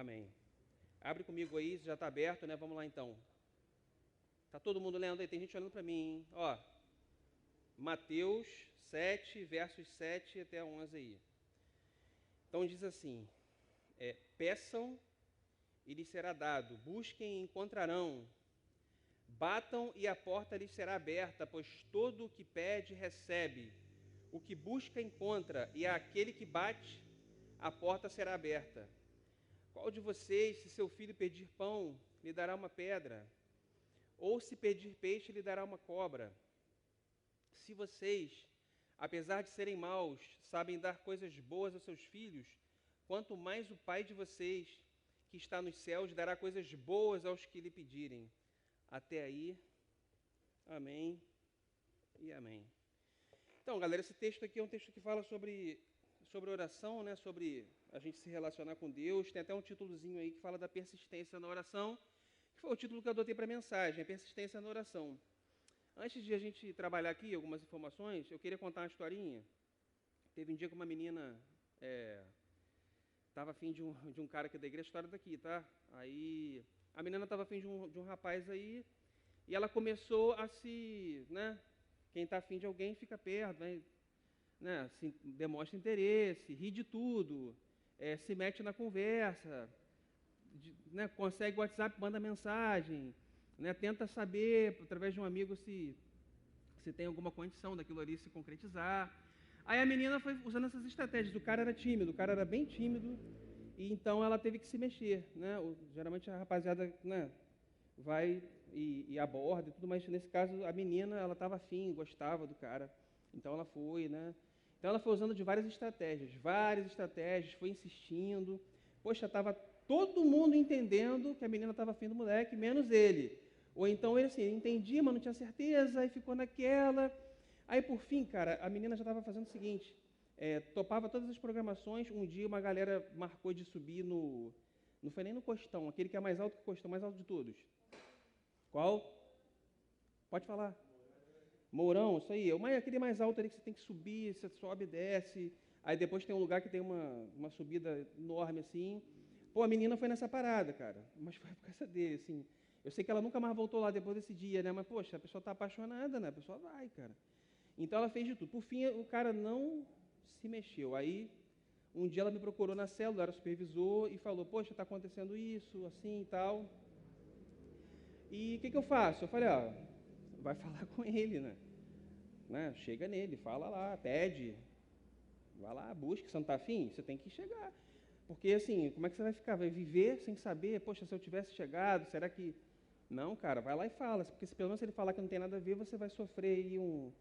Amém. Abre comigo aí, já está aberto, né? Vamos lá então. Está todo mundo lendo aí? Tem gente olhando para mim, hein? Ó, Mateus 7, versos 7 até 11 aí. Então diz assim, peçam e lhes será dado, busquem e encontrarão, batam e a porta lhes será aberta, pois todo o que pede recebe, o que busca encontra, e àquele que bate, a porta será aberta. Qual de vocês, se seu filho pedir pão, lhe dará uma pedra? Ou se pedir peixe, lhe dará uma cobra? Se vocês, apesar de serem maus, sabem dar coisas boas aos seus filhos, quanto mais o Pai de vocês, que está nos céus, dará coisas boas aos que lhe pedirem. Até aí, amém e amém. Então, galera, esse texto aqui é um texto que fala sobre oração, né? Sobre a gente se relacionar com Deus. Tem até um títulozinho aí que fala da persistência na oração, que foi o título que eu adotei para a mensagem, a persistência na oração. Antes de a gente trabalhar aqui algumas informações, eu queria contar uma historinha. Teve um dia que uma menina estava afim de um cara aqui da igreja, história daqui, tá? Aí a menina estava afim de um rapaz aí, e ela começou a se, né? Quem está afim de alguém fica perto, né, demonstra interesse, ri de tudo, se mete na conversa, né, consegue o WhatsApp, manda mensagem, né, tenta saber, através de um amigo, se tem alguma condição daquilo ali se concretizar. Aí a menina foi usando essas estratégias. O cara era tímido, o cara era bem tímido, e então ela teve que se mexer. Né? Geralmente a rapaziada, né, vai e aborda e tudo, mas nesse caso a menina, ela estava afim, gostava do cara, então ela foi, né? Então ela foi usando de várias estratégias, foi insistindo. Poxa, estava todo mundo entendendo que a menina estava afim do moleque, menos ele. Ou então ele assim, entendia, mas não tinha certeza, aí ficou naquela. Aí por fim, cara, a menina já estava fazendo o seguinte, topava todas as programações. Um dia uma galera marcou de subir não foi nem no Costão, aquele que é mais alto que o Costão, mais alto de todos. Qual? Pode falar. Mourão, isso aí. Aquele mais alto ali que você tem que subir, você sobe e desce. Aí depois tem um lugar que tem uma subida enorme assim. Pô, a menina foi nessa parada, cara. Mas foi por causa dele, assim. Eu sei que ela nunca mais voltou lá depois desse dia, né? Mas, poxa, a pessoa está apaixonada, né? A pessoa vai, cara. Então ela fez de tudo. Por fim, o cara não se mexeu. Aí, um dia ela me procurou na célula, era supervisor, e falou, poxa, está acontecendo isso, assim e tal. E o que eu faço? Eu falei, vai falar com ele, né? Chega nele, fala lá, pede, vai lá, busca, você não está afim? Você tem que chegar. Porque, assim, como é que você vai ficar? Vai viver sem saber? Poxa, se eu tivesse chegado, será que... Não, cara, vai lá e fala, porque pelo menos se ele falar que não tem nada a ver, você vai sofrer aí uns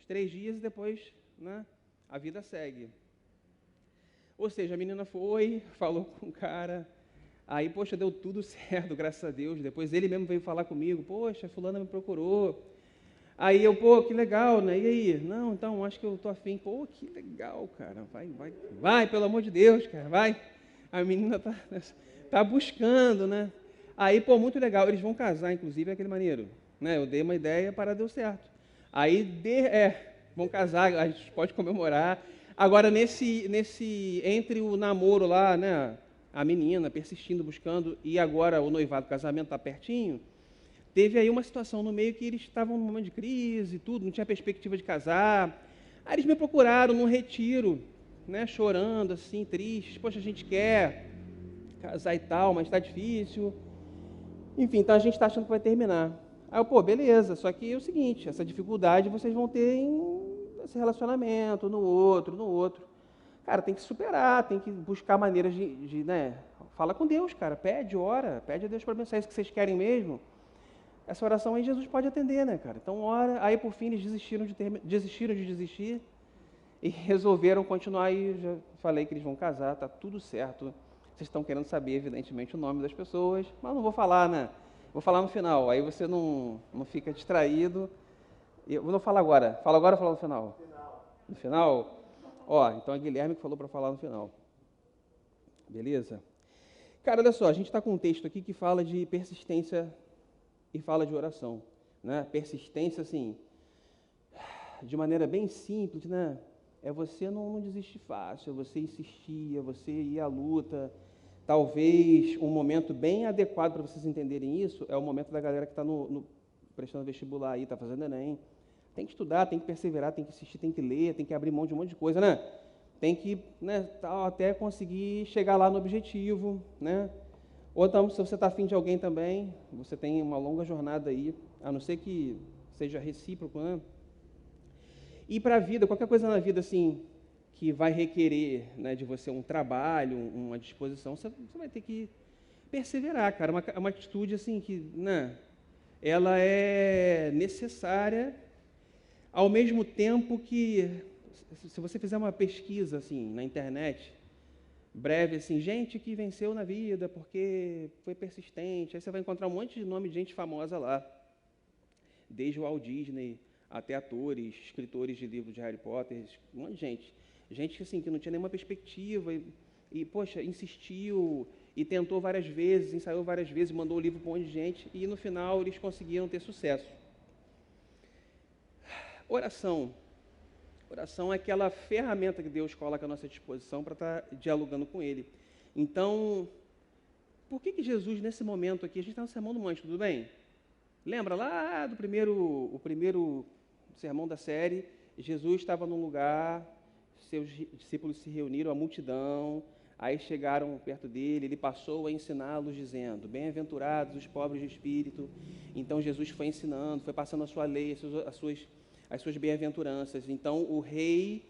3 dias e depois, né, a vida segue. Ou seja, a menina foi, falou com o cara... Aí, poxa, deu tudo certo, graças a Deus. Depois ele mesmo veio falar comigo, poxa, fulana me procurou. Aí eu, pô, que legal, né? E aí? Não, então, acho que eu tô afim. Pô, que legal, cara. Vai, pelo amor de Deus, cara, vai. A menina tá buscando, né? Aí, pô, muito legal. Eles vão casar, inclusive, é aquele maneiro. Né? Eu dei uma ideia para deu certo. Aí, vão casar, a gente pode comemorar. Agora, entre o namoro lá, né? A menina persistindo, buscando, e agora o noivado, o casamento está pertinho, teve aí uma situação no meio que eles estavam num momento de crise, tudo, não tinha perspectiva de casar. Aí eles me procuraram num retiro, né, chorando, assim, tristes. Poxa, a gente quer casar e tal, mas está difícil. Enfim, então a gente está achando que vai terminar. Aí eu, pô, beleza, só que é o seguinte, essa dificuldade vocês vão ter nesse relacionamento, no outro. Cara, tem que superar, tem que buscar maneiras né? Fala com Deus, cara. Pede, ora, pede a Deus para abençoar. É isso que vocês querem mesmo? Essa oração aí Jesus pode atender, né, cara? Então, ora. Aí, por fim, eles desistiram de desistir e resolveram continuar. E já falei que eles vão casar, tá tudo certo. Vocês estão querendo saber, evidentemente, o nome das pessoas, mas não vou falar, né? Vou falar no final. Aí você não fica distraído. Eu não falo agora. Fala agora ou fala no final? No final? Então é Guilherme que falou para falar no final. Beleza? Cara, olha só, a gente está com um texto aqui que fala de persistência e fala de oração. Né? Persistência, assim, de maneira bem simples, né? É você não desistir fácil, é você insistir, é você ir à luta, Talvez um momento bem adequado para vocês entenderem isso é o momento da galera que está prestando vestibular aí, está fazendo Enem. Tem que estudar, tem que perseverar, tem que assistir, tem que ler, tem que abrir mão de um monte de coisa, né? Tem que, né, até conseguir chegar lá no objetivo, né? Ou então, se você está afim de alguém também, você tem uma longa jornada aí, a não ser que seja recíproco, né? E para a vida, qualquer coisa na vida, assim, que vai requerer, né, de você um trabalho, uma disposição, você vai ter que perseverar, cara. Uma atitude, assim, que, né, ela é necessária, ao mesmo tempo que, se você fizer uma pesquisa, assim, na internet, breve, assim, gente que venceu na vida porque foi persistente, aí você vai encontrar um monte de nome de gente famosa lá, desde o Walt Disney até atores, escritores de livros de Harry Potter, um monte de gente. Gente assim, que não tinha nenhuma perspectiva poxa, insistiu e tentou várias vezes, ensaiou várias vezes, mandou o livro para um monte de gente e, no final, eles conseguiram ter sucesso. Oração. Oração é aquela ferramenta que Deus coloca à nossa disposição para estar dialogando com Ele. Então, por que Jesus, nesse momento aqui, a gente está no Sermão do Monte, tudo bem? Lembra lá do o primeiro sermão da série, Jesus estava num lugar, seus discípulos se reuniram, a multidão, aí chegaram perto dele, ele passou a ensiná-los dizendo, bem-aventurados os pobres de espírito. Então Jesus foi ensinando, foi passando a sua lei, as suas bem-aventuranças. Então o rei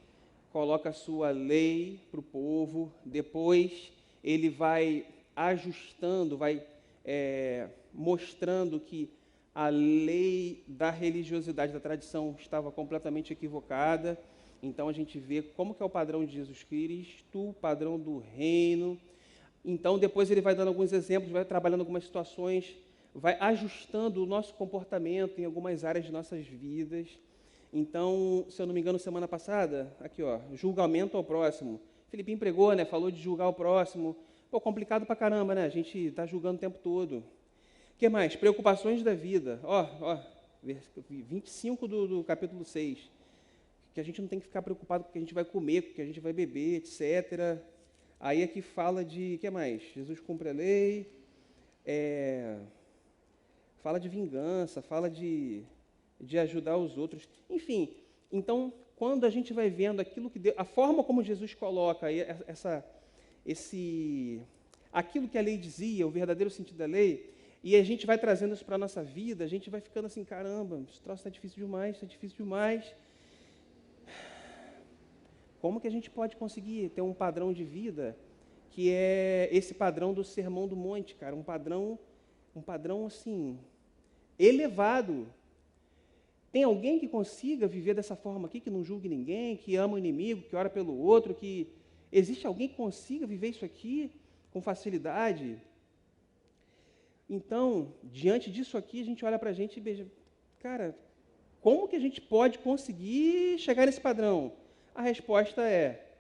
coloca a sua lei para o povo, depois ele vai ajustando, vai mostrando que a lei da religiosidade, da tradição, estava completamente equivocada. Então, a gente vê como que é o padrão de Jesus Cristo, o padrão do reino. Então, depois ele vai dando alguns exemplos, vai trabalhando algumas situações, vai ajustando o nosso comportamento em algumas áreas de nossas vidas. Então, se eu não me engano, semana passada, aqui, ó, julgamento ao próximo. Felipinho pregou, né, falou de julgar o próximo. Pô, complicado pra caramba, né? A gente está julgando o tempo todo. O que mais? Preocupações da vida. Ó, 25 do capítulo 6. Que a gente não tem que ficar preocupado com o que a gente vai comer, com o que a gente vai beber, etc. Aí aqui fala de... O que mais? Jesus cumpre a lei. Fala de vingança, fala de ajudar os outros. Enfim, então, quando a gente vai vendo aquilo que Deus... A forma como Jesus coloca aquilo que a lei dizia, o verdadeiro sentido da lei, e a gente vai trazendo isso para a nossa vida, a gente vai ficando assim, caramba, esse troço está difícil demais, está difícil demais. Como que a gente pode conseguir ter um padrão de vida que é esse padrão do Sermão do Monte, cara? Um padrão assim, elevado. Tem alguém que consiga viver dessa forma aqui, que não julgue ninguém, que ama o inimigo, que ora pelo outro, que... Existe alguém que consiga viver isso aqui com facilidade? Então, diante disso aqui, a gente olha para a gente e beija, cara, como que a gente pode conseguir chegar nesse padrão? A resposta é,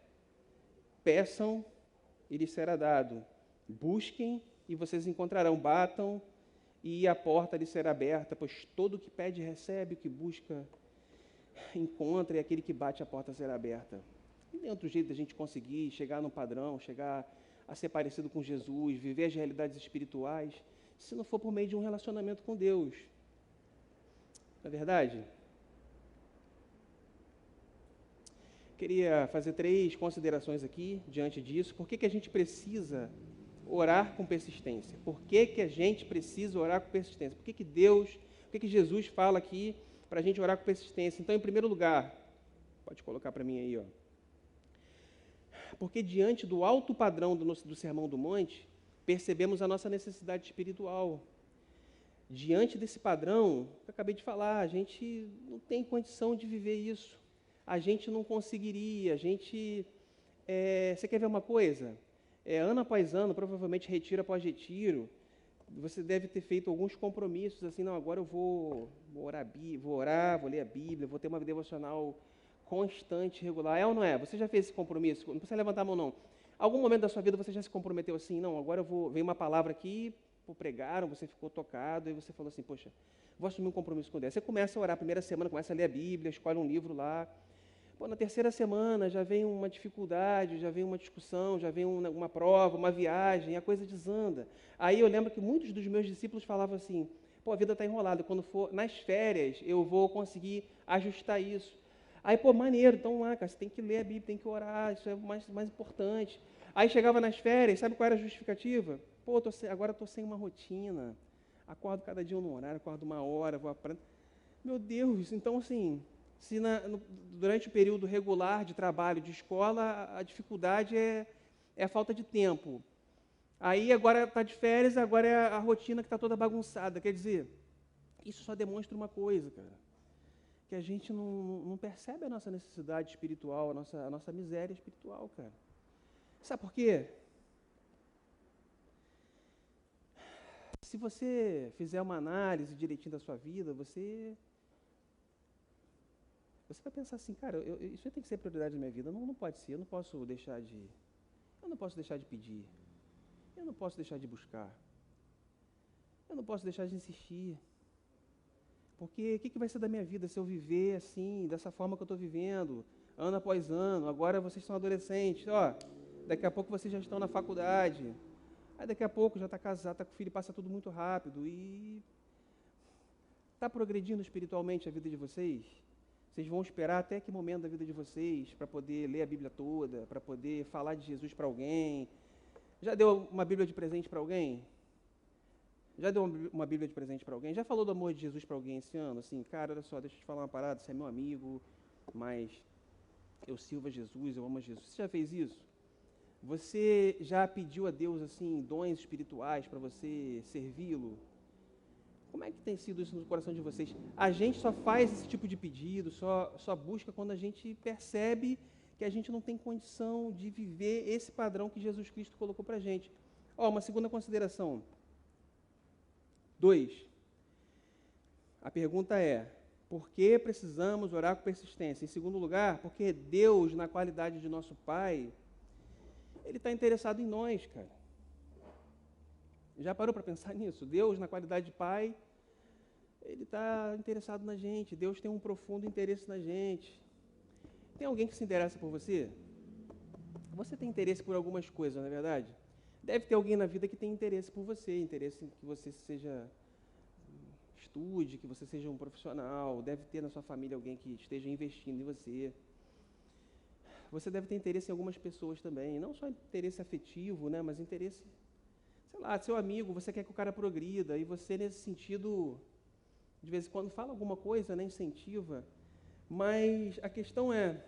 peçam e lhes será dado, busquem e vocês encontrarão, batam e a porta lhes será aberta, pois todo o que pede recebe, o que busca encontra, e aquele que bate a porta será aberta. E tem outro jeito de a gente conseguir chegar no padrão, chegar a ser parecido com Jesus, viver as realidades espirituais, se não for por meio de um relacionamento com Deus. Não é verdade? Queria fazer 3 considerações aqui, diante disso. Por que a gente precisa orar com persistência? Por que a gente precisa orar com persistência? Por que Jesus fala aqui para a gente orar com persistência? Então, em primeiro lugar, pode colocar para mim aí, ó. Porque diante do alto padrão do Sermão do Monte, percebemos a nossa necessidade espiritual. Diante desse padrão, que eu acabei de falar, a gente não tem condição de viver isso. A gente não conseguiria, você quer ver uma coisa? Ano após ano, provavelmente retiro após retiro, você deve ter feito alguns compromissos, assim, não, agora eu vou orar, vou ler a Bíblia, vou ter uma vida devocional constante, regular. É ou não é? Você já fez esse compromisso? Não precisa levantar a mão, não. Algum momento da sua vida você já se comprometeu assim, não, agora veio uma palavra aqui, pregaram, você ficou tocado, e você falou assim, poxa, vou assumir um compromisso com Deus. Você começa a orar a primeira semana, começa a ler a Bíblia, escolhe um livro lá. Pô, na terceira semana já vem uma dificuldade, já vem uma discussão, já vem uma prova, uma viagem, a coisa desanda. Aí eu lembro que muitos dos meus discípulos falavam assim, pô, a vida está enrolada, quando for nas férias eu vou conseguir ajustar isso. Aí, pô, maneiro, então lá, cara, você tem que ler a Bíblia, tem que orar, isso é o mais importante. Aí chegava nas férias, sabe qual era a justificativa? Pô, agora estou sem uma rotina, acordo cada dia num horário, acordo uma hora, vou aprender. Meu Deus, então assim, se durante o período regular de trabalho, de escola, a dificuldade é a falta de tempo. Aí agora está de férias, agora é a rotina que está toda bagunçada. Quer dizer, isso só demonstra uma coisa, cara, que a gente não percebe a nossa necessidade espiritual, a nossa miséria espiritual, cara. Sabe por quê? Se você fizer uma análise direitinho da sua vida, você vai pensar assim, cara, isso tem que ser prioridade na minha vida. Não pode ser, eu não posso deixar de pedir, eu não posso deixar de buscar, eu não posso deixar de insistir. Porque o que vai ser da minha vida se eu viver assim, dessa forma que eu estou vivendo, ano após ano? Agora vocês são adolescentes, ó, daqui a pouco vocês já estão na faculdade, aí daqui a pouco já está casado, está com filho, passa tudo muito rápido. E está progredindo espiritualmente a vida de vocês? Vocês vão esperar até que momento da vida de vocês para poder ler a Bíblia toda, para poder falar de Jesus para alguém? Já deu uma Bíblia de presente para alguém? Já deu uma Bíblia de presente para alguém? Já falou do amor de Jesus para alguém esse ano? Assim, cara, olha só, deixa eu te falar uma parada, você é meu amigo, mas eu sirvo a Jesus, eu amo a Jesus. Você já fez isso? Você já pediu a Deus, assim, dons espirituais para você servi-lo? Como é que tem sido isso no coração de vocês? A gente só faz esse tipo de pedido, só busca quando a gente percebe que a gente não tem condição de viver esse padrão que Jesus Cristo colocou para a gente. Ó, uma segunda consideração. 2. A pergunta é, por que precisamos orar com persistência? Em segundo lugar, porque Deus, na qualidade de nosso Pai, Ele está interessado em nós, cara. Já parou para pensar nisso? Deus, na qualidade de Pai, Ele está interessado na gente. Deus tem um profundo interesse na gente. Tem alguém que se interessa por você? Você tem interesse por algumas coisas, não é verdade? Deve ter alguém na vida que tem interesse por você, interesse em que você estude, que você seja um profissional. Deve ter na sua família alguém que esteja investindo em você. Você deve ter interesse em algumas pessoas também, não só interesse afetivo, né, mas interesse, sei lá, seu amigo, você quer que o cara progrida, e você, nesse sentido, de vez em quando fala alguma coisa, né, incentiva, mas a questão é,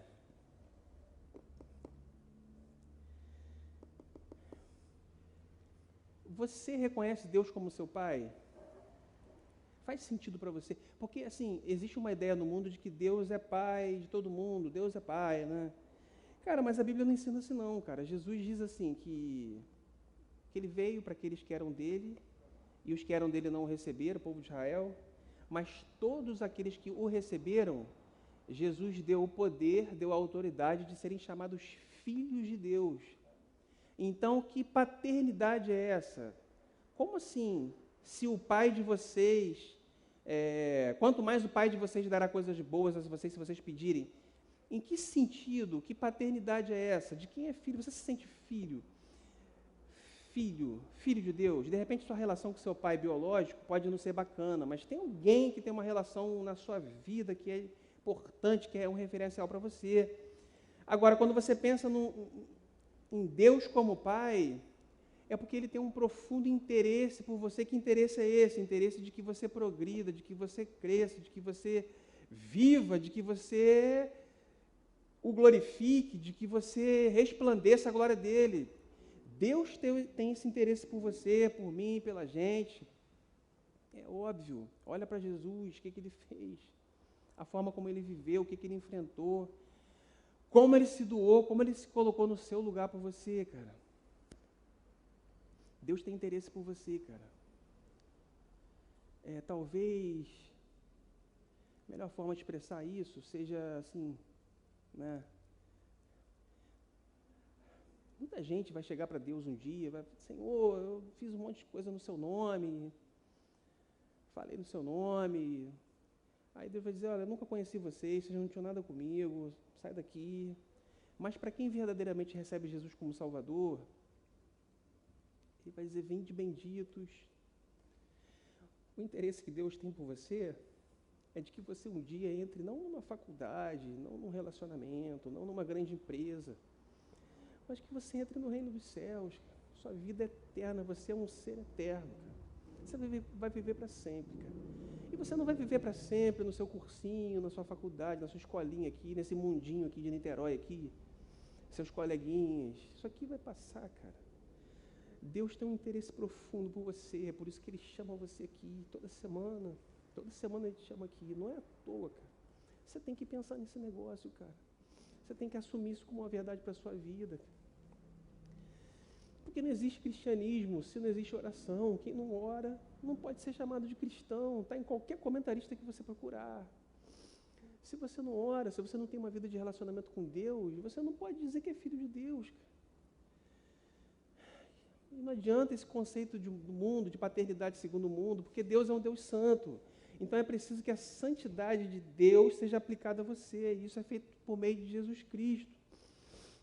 você reconhece Deus como seu Pai? Faz sentido para você? Porque, assim, existe uma ideia no mundo de que Deus é Pai de todo mundo, Deus é Pai, né? Cara, mas a Bíblia não ensina assim não, cara. Jesus diz assim, que Ele veio para aqueles que eram dele, e os que eram dele não o receberam, o povo de Israel, mas todos aqueles que o receberam, Jesus deu o poder, deu a autoridade de serem chamados filhos de Deus. Então, que paternidade é essa? Como assim, se o Pai de vocês, quanto mais o Pai de vocês dará coisas boas a vocês, se vocês pedirem? Em que sentido, que paternidade é essa? De quem é filho? Você se sente filho? Filho de Deus? De repente, sua relação com seu pai biológico pode não ser bacana, mas tem alguém que tem uma relação na sua vida que é importante, que é um referencial para você. Agora, quando você pensa em Deus como Pai, é porque Ele tem um profundo interesse por você. Que interesse é esse? Interesse de que você progrida, de que você cresça, de que você viva, de que você o glorifique, de que você resplandeça a glória dEle. Deus tem esse interesse por você, por mim, pela gente. É óbvio. Olha para Jesus, o que Ele fez, a forma como Ele viveu, o que Ele enfrentou, como Ele se doou, como Ele se colocou no seu lugar por você, cara. Deus tem interesse por você, cara. Talvez a melhor forma de expressar isso seja assim, né? Muita gente vai chegar para Deus um dia, vai falar, Senhor, eu fiz um monte de coisa no seu nome, falei no seu nome, Aí Deus vai dizer, olha, eu nunca conheci vocês não tinham nada comigo, sai daqui. Mas para quem verdadeiramente recebe Jesus como Salvador, ele vai dizer, vinde benditos. O interesse que Deus tem por você é de que você um dia entre não numa faculdade, não num relacionamento, não numa grande empresa, mas que você entre no reino dos céus. Sua vida é eterna, você é um ser eterno, cara. Você vai viver para sempre, cara. E você não vai viver para sempre no seu cursinho, na sua faculdade, na sua escolinha aqui, nesse mundinho aqui de Niterói aqui, seus coleguinhas. Isso aqui vai passar, cara. Deus tem um interesse profundo por você, é por isso que Ele chama você aqui toda semana. Toda semana Ele te chama aqui, não é à toa, cara. Você tem que pensar nesse negócio, cara. Você tem que assumir isso como uma verdade para a sua vida. Porque não existe cristianismo se não existe oração. Quem não ora não pode ser chamado de cristão. Está em qualquer comentarista que você procurar. Se você não ora, se você não tem uma vida de relacionamento com Deus, você não pode dizer que é filho de Deus. E não adianta esse conceito do mundo, de paternidade segundo o mundo, porque Deus é um Deus santo. Então é preciso que a santidade de Deus seja aplicada a você. E isso é feito por meio de Jesus Cristo.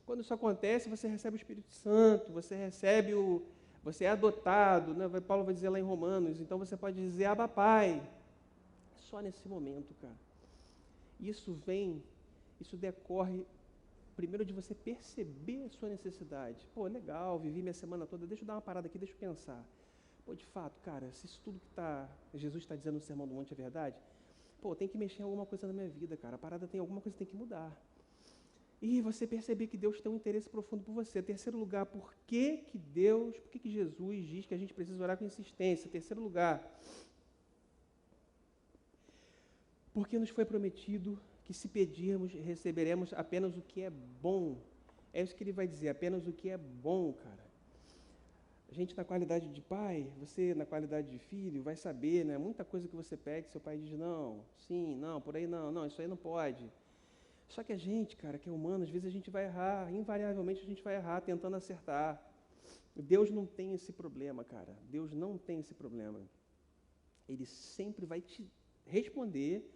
Quando isso acontece, você recebe o Espírito Santo, você é adotado, né? Paulo vai dizer lá em Romanos, então você pode dizer, Abba Pai. Só nesse momento, cara. Isso decorre, primeiro, de você perceber a sua necessidade. Pô, legal, vivi minha semana toda, deixa eu dar uma parada aqui, deixa eu pensar. Pô, de fato, cara, se isso tudo que Jesus está dizendo no Sermão do Monte é verdade, pô, tem que mexer em alguma coisa na minha vida, cara. A parada tem alguma coisa que tem que mudar. E você perceber que Deus tem um interesse profundo por você. Terceiro lugar, por que Jesus diz que a gente precisa orar com insistência? Terceiro lugar, porque nos foi prometido que se pedirmos, receberemos apenas o que é bom. É isso que ele vai dizer, apenas o que é bom, cara. A gente, na qualidade de pai, você, na qualidade de filho, vai saber, né? Muita coisa que você pede, seu pai diz, não, sim, não, por aí não, isso aí não pode. Só que a gente, cara, que é humano, às vezes a gente vai errar, invariavelmente a gente vai errar tentando acertar. Deus não tem esse problema, cara. Deus não tem esse problema. Ele sempre vai te responder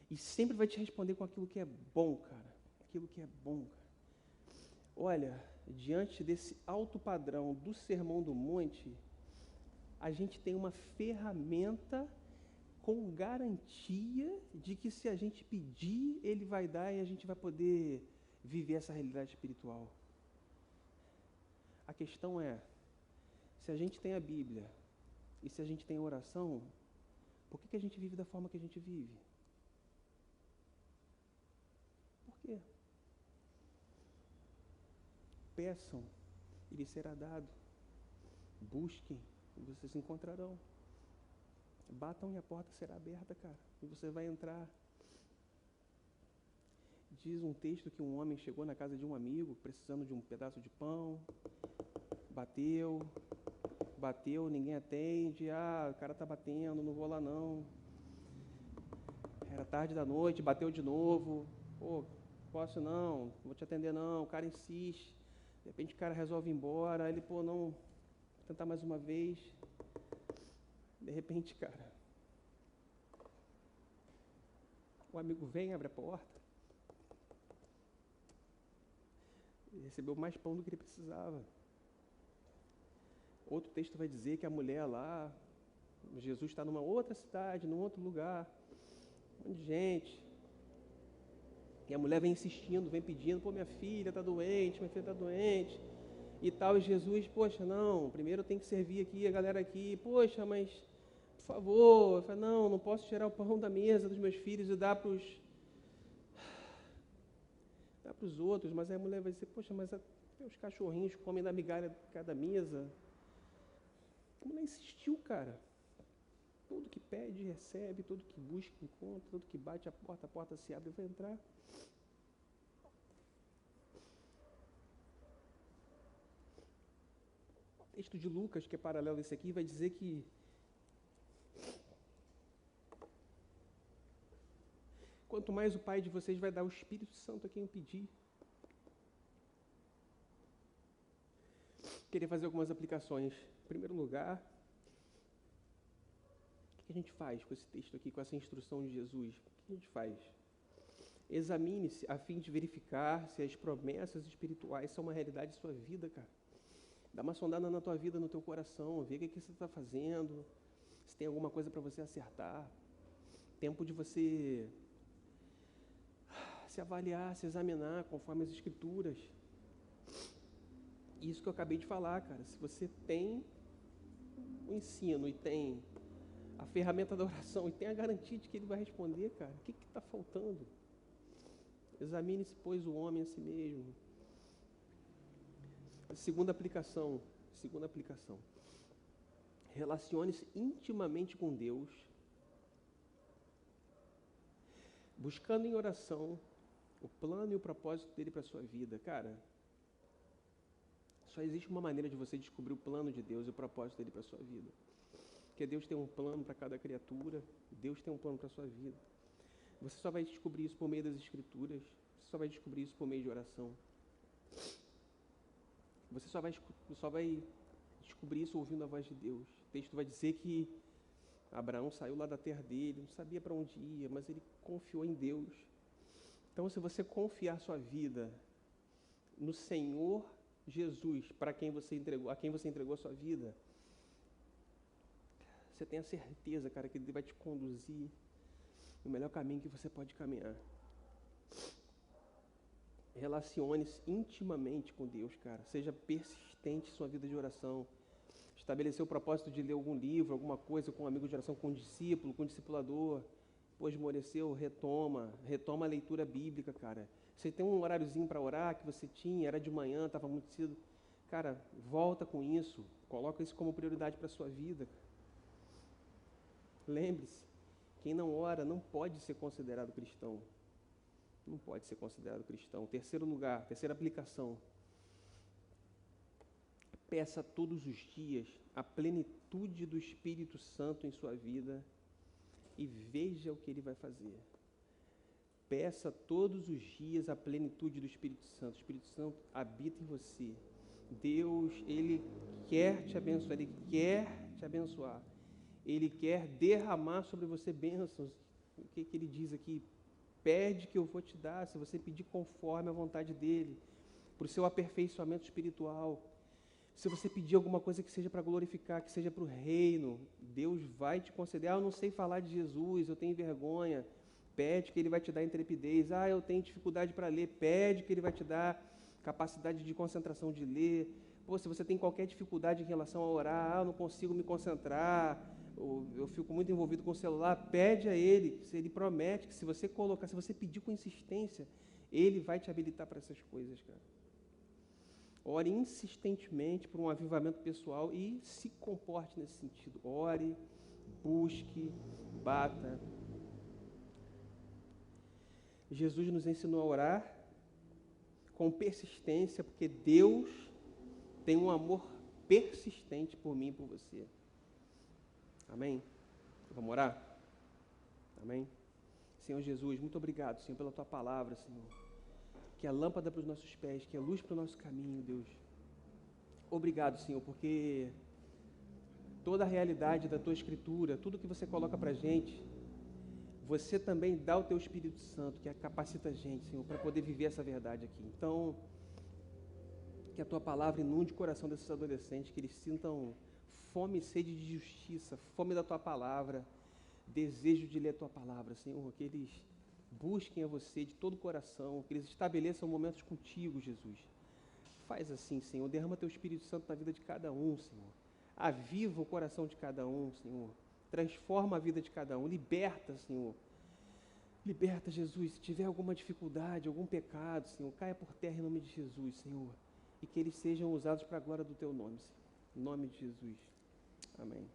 e sempre vai te responder com aquilo que é bom, cara. Aquilo que é bom, cara. Olha, diante desse alto padrão do Sermão do Monte, a gente tem uma ferramenta com garantia de que se a gente pedir, Ele vai dar e a gente vai poder viver essa realidade espiritual. A questão é, se a gente tem a Bíblia e se a gente tem a oração, por que a gente vive da forma que a gente vive? Por quê? Peçam, e lhes será dado. Busquem, e vocês encontrarão. Batam e a porta será aberta, cara, e você vai entrar. Diz um texto que um homem chegou na casa de um amigo, precisando de um pedaço de pão, bateu, ninguém atende, o cara tá batendo, não vou lá não. Era tarde da noite, bateu de novo, pô, posso não, vou te atender não, o cara insiste, de repente o cara resolve ir embora, ele, pô, não, vou tentar mais uma vez. De repente, cara, o amigo vem, abre a porta, ele recebeu mais pão do que ele precisava. Outro texto vai dizer que a mulher lá, Jesus está numa outra cidade, num outro lugar, um monte de gente, e a mulher vem insistindo, vem pedindo, pô, minha filha está doente, e tal, e Jesus, poxa, não, primeiro eu tenho que servir aqui, a galera aqui, poxa, mas, por favor, eu falo, não posso tirar o pão da mesa dos meus filhos e dar para os outros, mas aí a mulher vai dizer, poxa, mas os cachorrinhos comem da migalha de cada mesa. A mulher insistiu, cara. Todo que pede, recebe, todo que busca, encontra, todo que bate a porta se abre e vai entrar. O texto de Lucas, que é paralelo a esse aqui, vai dizer que quanto mais o Pai de vocês vai dar o Espírito Santo a quem eu pedir. Queria fazer algumas aplicações. Em primeiro lugar, que a gente faz com esse texto aqui, com essa instrução de Jesus? O que a gente faz? Examine-se a fim de verificar se as promessas espirituais são uma realidade de sua vida, cara. Dá uma sondada na tua vida, no teu coração, vê o que você está fazendo, se tem alguma coisa para você acertar. Tempo de você se avaliar, se examinar conforme as Escrituras. Isso que eu acabei de falar, cara. Se você tem o ensino e tem a ferramenta da oração e tem a garantia de que ele vai responder, cara, o que está faltando? Examine-se, pois, o homem a si mesmo. Segunda aplicação. Relacione-se intimamente com Deus, buscando em oração o plano e o propósito dele para a sua vida. Cara, só existe uma maneira de você descobrir o plano de Deus e o propósito dele para a sua vida. Porque Deus tem um plano para cada criatura, Deus tem um plano para a sua vida. Você só vai descobrir isso por meio das Escrituras, você só vai descobrir isso por meio de oração. Você só vai descobrir isso ouvindo a voz de Deus. O texto vai dizer que Abraão saiu lá da terra dele, não sabia para onde ia, mas ele confiou em Deus. Então, se você confiar sua vida no Senhor Jesus, a quem você entregou a sua vida, você tem a certeza, cara, que Ele vai te conduzir no melhor caminho que você pode caminhar. Relacione-se intimamente com Deus, cara. Seja persistente em sua vida de oração. Estabelecer o propósito de ler algum livro, alguma coisa com um amigo de oração, com um discípulo, com um discipulador. Pô, esmoreceu, retoma a leitura bíblica, cara. Você tem um horáriozinho para orar que você tinha, era de manhã, estava muito cedo. Cara, volta com isso. Coloca isso como prioridade para a sua vida. Lembre-se, quem não ora não pode ser considerado cristão. Não pode ser considerado cristão. Terceira aplicação. Peça todos os dias a plenitude do Espírito Santo em sua vida e veja o que Ele vai fazer. Peça todos os dias a plenitude do Espírito Santo. O Espírito Santo habita em você. Deus, Ele quer te abençoar, Ele quer te abençoar. Ele quer derramar sobre você bênçãos. O que Ele diz aqui? Pede que eu vou te dar, se você pedir conforme a vontade dEle, para o seu aperfeiçoamento espiritual. Se você pedir alguma coisa que seja para glorificar, que seja para o reino, Deus vai te conceder. Eu não sei falar de Jesus, eu tenho vergonha. Pede que Ele vai te dar intrepidez. Eu tenho dificuldade para ler. Pede que Ele vai te dar capacidade de concentração de ler. Se você tem qualquer dificuldade em relação a orar, eu não consigo me concentrar, eu fico muito envolvido com o celular, pede a Ele. Ele promete que se você pedir com insistência, Ele vai te habilitar para essas coisas, cara. Ore insistentemente por um avivamento pessoal e se comporte nesse sentido. Ore, busque, bata. Jesus nos ensinou a orar com persistência, porque Deus tem um amor persistente por mim e por você. Amém? Vamos orar? Amém? Senhor Jesus, muito obrigado, Senhor, pela Tua palavra, Senhor. Que é a lâmpada para os nossos pés, que é a luz para o nosso caminho, Deus. Obrigado, Senhor, porque toda a realidade da Tua Escritura, tudo que você coloca para a gente, você também dá o Teu Espírito Santo, que capacita a gente, Senhor, para poder viver essa verdade aqui. Então, que a Tua palavra inunde o coração desses adolescentes, que eles sintam fome e sede de justiça, fome da Tua palavra, desejo de ler a Tua palavra, Senhor, que eles busquem a você de todo o coração, que eles estabeleçam momentos contigo, Jesus. Faz assim, Senhor, derrama Teu Espírito Santo na vida de cada um, Senhor. Aviva o coração de cada um, Senhor. Transforma a vida de cada um. Liberta, Senhor. Liberta, Jesus. Se tiver alguma dificuldade, algum pecado, Senhor, caia por terra em nome de Jesus, Senhor. E que eles sejam usados para a glória do Teu nome, Senhor. Em nome de Jesus. Amém.